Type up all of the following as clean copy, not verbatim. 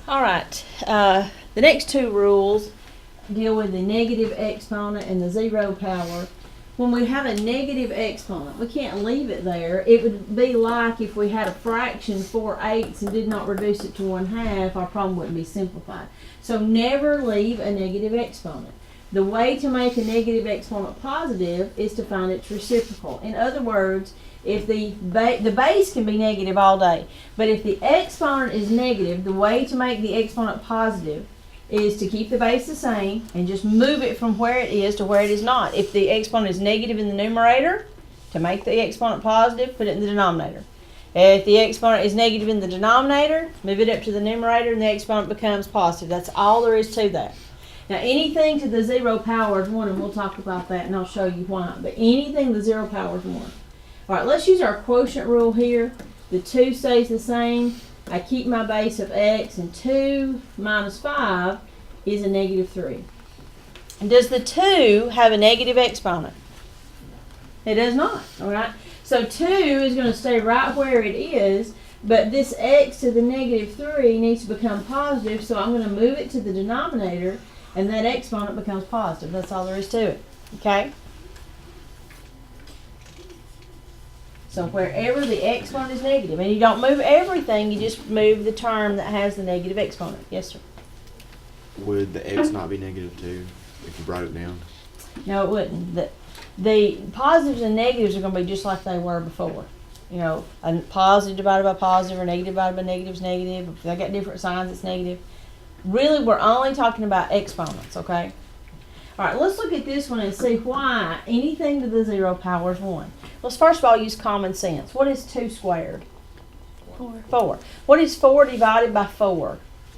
All right. The next two rules deal with the negative exponent and the zero power. When we have a negative exponent, we can't leave it there. It would be like if we had a fraction 4/8 and did not reduce it to 1/2, our problem wouldn't be simplified. So never leave a negative exponent. The way to make a negative exponent positive is to find its reciprocal. In other words, if the base can be negative all day, but if the exponent is negative, the way to make the exponent positive is to keep the base the same and just move it from where it is to where it is not. If the exponent is negative in the numerator, to make the exponent positive, put it in the denominator. If the exponent is negative in the denominator, move it up to the numerator and the exponent becomes positive. That's all there is to that. Now anything to the 0 power is 1, and we'll talk about that and I'll show you why. But anything to the 0 power is 1. Alright, let's use our quotient rule here. The 2 stays the same. I keep my base of x, and 2 minus 5 is a negative 3. And does the 2 have a negative exponent? It does not. Alright, so 2 is going to stay right where it is, but this x to the negative 3 needs to become positive, so I'm going to move it to the denominator, and that exponent becomes positive. That's all there is to it. Okay? So wherever the exponent is negative, and you don't move everything, you just move the term that has the negative exponent. Yes, sir? Would the x not be negative 2 if you brought it down? No, it wouldn't. The positives and negatives are going to be just like they were before. You know, a positive divided by positive or negative divided by negative is negative. If they got different signs, it's negative. Really, we're only talking about exponents, okay? All right, let's look at this one and see why anything to the 0 power is 1. Let's first of all use common sense. What is 2 squared? 4. What is 4 divided by 4?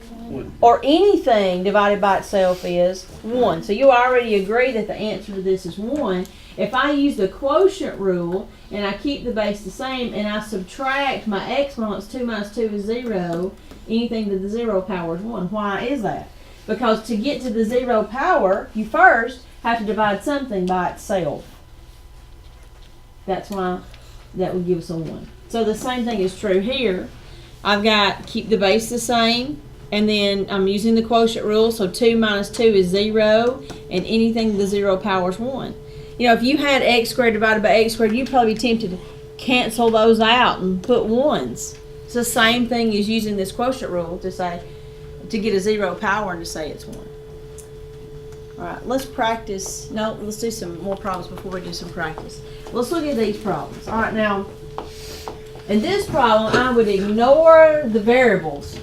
1. Or anything divided by itself is 1. So you already agree that the answer to this is 1. If I use the quotient rule and I keep the base the same and I subtract my exponents, 2 minus 2 is 0, anything to the 0 power is 1. Why is that? Because to get to the 0 power, you first have to divide something by itself. That's why that would give us a 1. So the same thing is true here. I've got keep the base the same, and then I'm using the quotient rule, so 2 minus 2 is 0, and anything to the 0 power is 1. You know, if you had x squared divided by x squared, you'd probably be tempted to cancel those out and put 1s. It's the same thing as using this quotient rule to say, to get a 0 power and to say it's 1. All right, let's practice. No, let's do some more problems before we do some practice. Let's look at these problems. All right, now, in this problem, I would ignore the variables.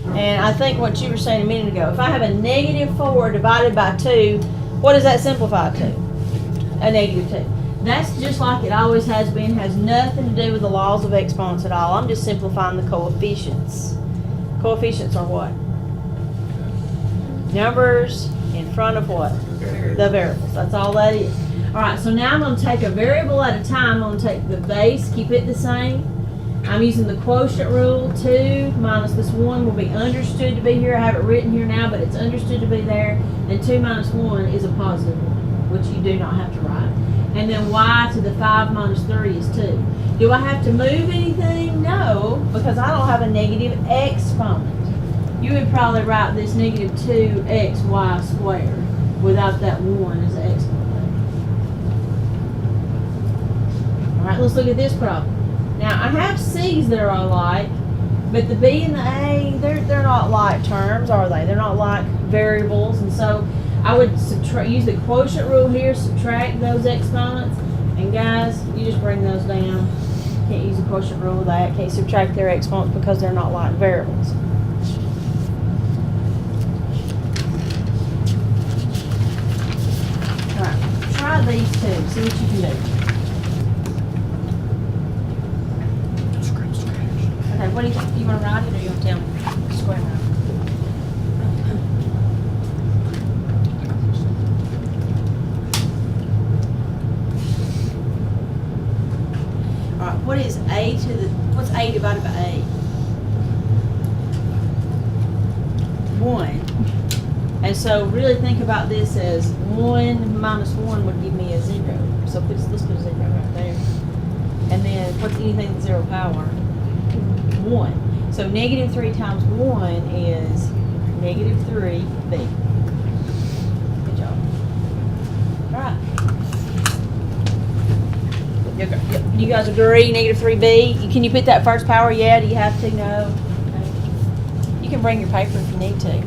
And I think what you were saying a minute ago, if I have a negative 4 divided by 2, what does that simplify to? A negative 2. That's just like it always has been, has nothing to do with the laws of exponents at all. I'm just simplifying the coefficients. Coefficients are what? Numbers in front of what? The variables. That's all that is. Alright, so now I'm going to take a variable at a time. I'm going to take the base, keep it the same. I'm using the quotient rule. 2 minus this 1 will be understood to be here. I have it written here now, but it's understood to be there. And 2 minus 1 is a positive 1, which you do not have to write. And then y to the 5 minus 3 is 2. Do I have to move anything? No, because I don't have a negative exponent. You would probably write this negative 2xy squared without that 1 as an exponent. Alright, let's look at this problem. Now, I have c's that are alike, but the b and the a, they're not like terms, are they? They're not like variables, and so I would use the quotient rule here, subtract those exponents, and guys, you just bring those down. Can't use the quotient rule with that. Can't subtract their exponents because they're not like variables. Alright, try these two. See what you can do. Okay, what do you think? You want to write it or you want to tell me? Square root. Alright, what is a to the, what's a divided by a? 1. And so really think about this as 1 minus 1 would give me a 0. So let's put a 0 right there. And then what's anything with 0 power? 1. So negative 3 times 1 is negative 3b. Good job. All right. You guys agree, negative 3b? Can you put that first power? Yeah, do you have to? No. Okay. You can bring your paper if you need to.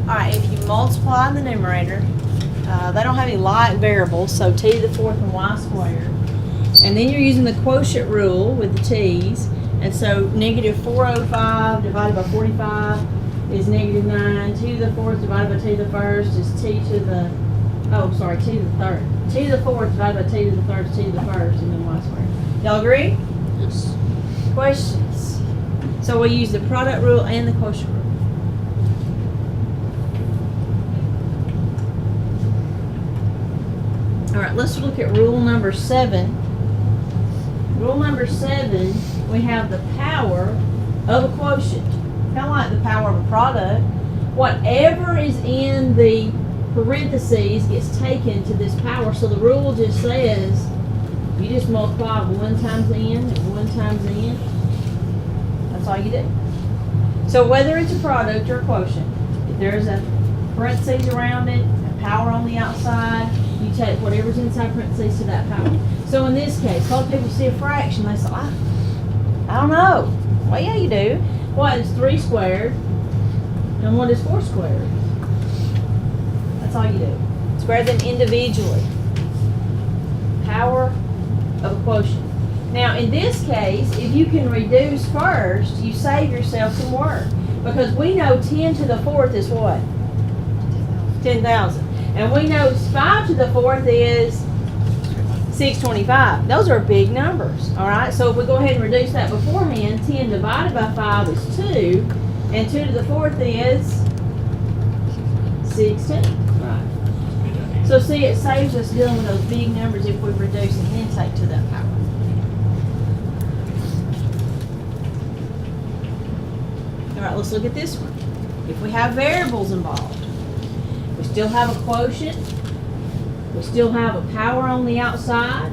Alright, if you multiply in the numerator, they don't have any like variables, so t to the fourth and y squared. And then you're using the quotient rule with the t's. And so negative 405 divided by 45 is negative 9. T to the fourth divided by t to the first is t to the, t to the third. T to the fourth divided by t to the third is t to the first, and then y squared. Y'all agree? Yes. Questions? So we use the product rule and the quotient rule. All right, let's look at rule number 7. Rule number 7, we have the power of a quotient. Kind of like the power of a product. Whatever is in the parentheses gets taken to this power. So the rule just says you just multiply 1 times n and 1 times n. That's all you do. So whether it's a product or a quotient, if there's a parentheses around it, a power on the outside, you take whatever's inside parentheses to that power. So in this case, a lot of people see a fraction, they say, I don't know. Well, yeah, you do. What is 3 squared and what is 4 squared? That's all you do. Square them individually. Power of a quotient. Now, in this case, if you can reduce first, you save yourself some work. Because we know 10 to the fourth is what? 10,000. And we know 5 to the fourth is 625. Those are big numbers, all right? So if we go ahead and reduce that beforehand, 10 divided by 5 is 2, and 2 to the fourth is 16. Right. So see, it saves us dealing with those big numbers if we reduce and then take to that power. All right, let's look at this one. If we have variables involved, we still have a quotient. We still have a power on the outside.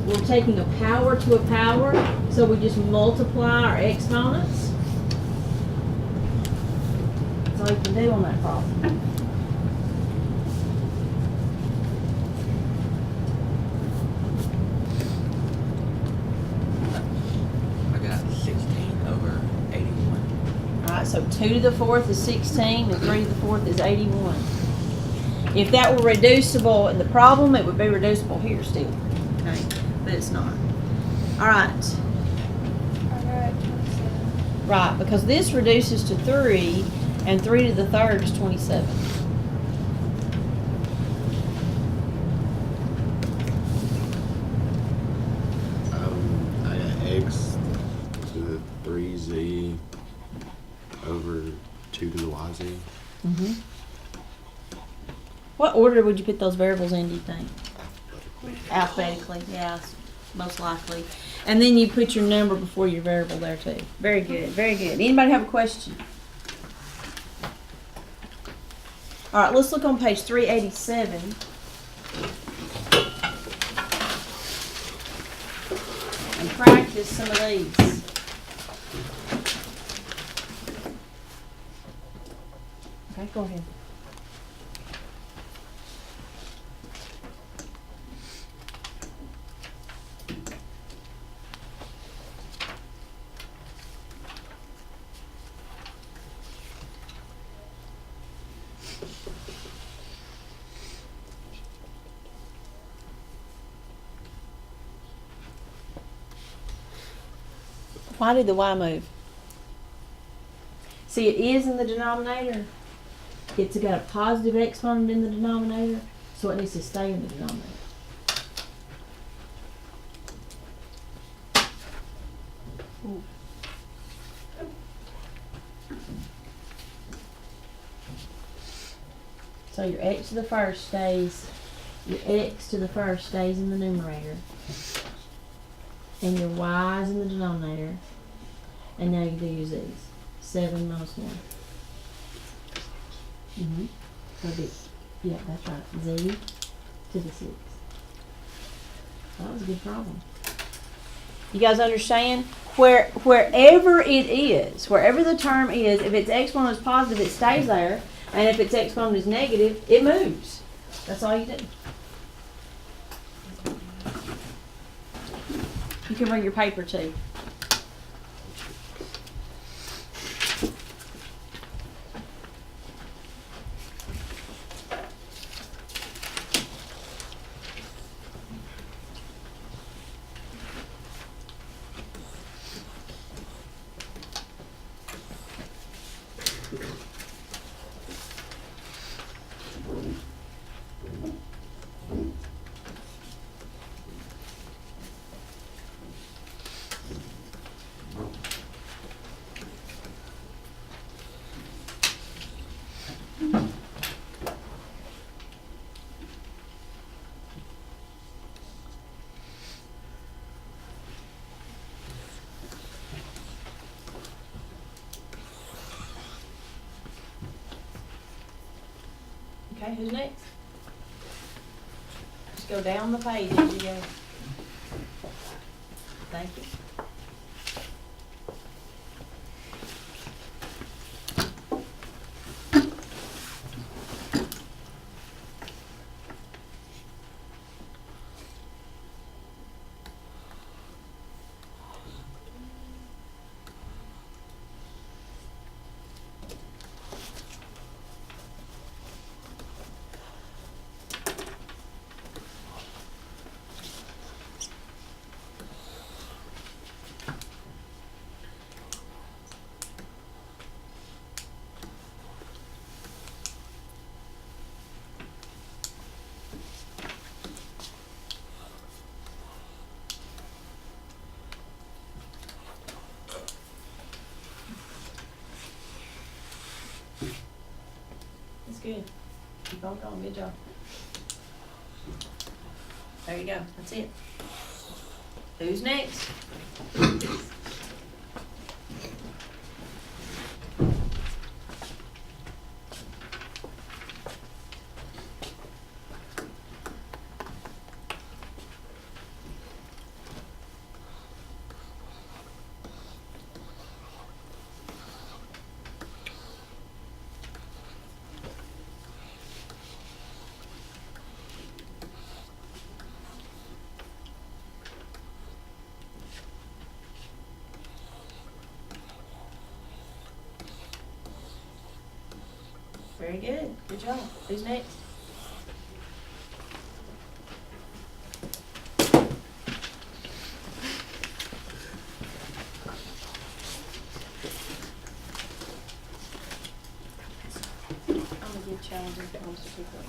We're taking a power to a power, so we just multiply our exponents. That's all you can do on that problem. I got 16 over 81. All right, so 2 to the fourth is 16, and 3 to the fourth is 81. If that were reducible in the problem, it would be reducible here still. Okay, but it's not. All right. Right, because this reduces to 3, and 3 to the third is 27. I got x to the 3z over 2 to the yz. Mm-hmm. What order would you put those variables in, do you think? Alphabetically, yeah, most likely. And then you put your number before your variable there too. Very good, very good. Anybody have a question? All right, let's look on page 387. And practice some of these. Okay, go ahead. Why did the y move? See, it is in the denominator. It's got a positive exponent in the denominator, so it needs to stay in the denominator. So your x to the first stays, your x to the first stays in the numerator, and your y is in the denominator, and now you do your z's. 7 minus 1. Yeah, that's right. Z to the 6. That was a good problem. You guys understand? Wherever it is, wherever the term is, if its exponent is positive, it stays there. And if its exponent is negative, it moves. That's all you do. You can bring your paper too. Okay, who's next? Just go down the page as you go. Thank you. That's good. Keep on going. Good job. There you go. That's it. Who's next? Very good. Good job. Who's next? I'm gonna give challenges that wants to pick up.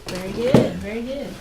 Very good. Very good.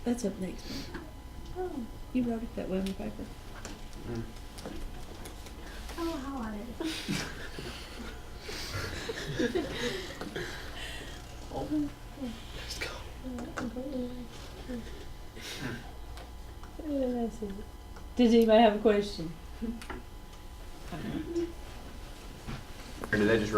That's up next. Oh, you wrote it that way on the paper. Does anybody have a question? Or did they just